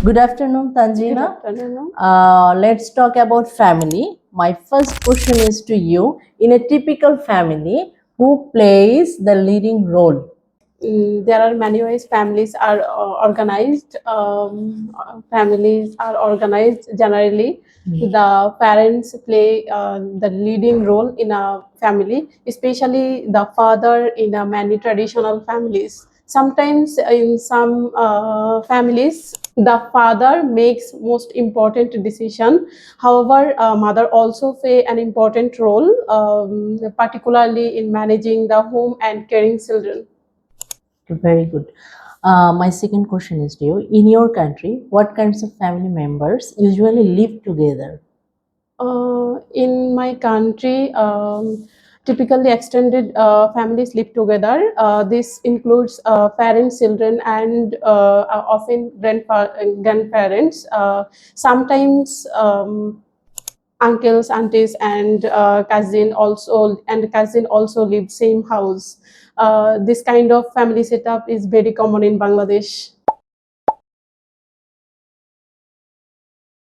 Good afternoon, Tanjina. Good afternoon. Let's talk about family. My first question is to you. In a typical family, who plays the leading role? There are many ways families are organized. Families are organized generally. The parents play the leading role in a family, especially the father in a many traditional families. Sometimes in some families, the father makes most important decision. However, mother also play an important role, particularly in managing the home and caring children. Very good. My second question is to you. In your country, what kinds of family members usually live together? In my country, typically extended families live together. This includes parents, children, and often grandparents. Sometimes uncles, aunties, and cousin also live same house. This kind of family setup is very common in Bangladesh.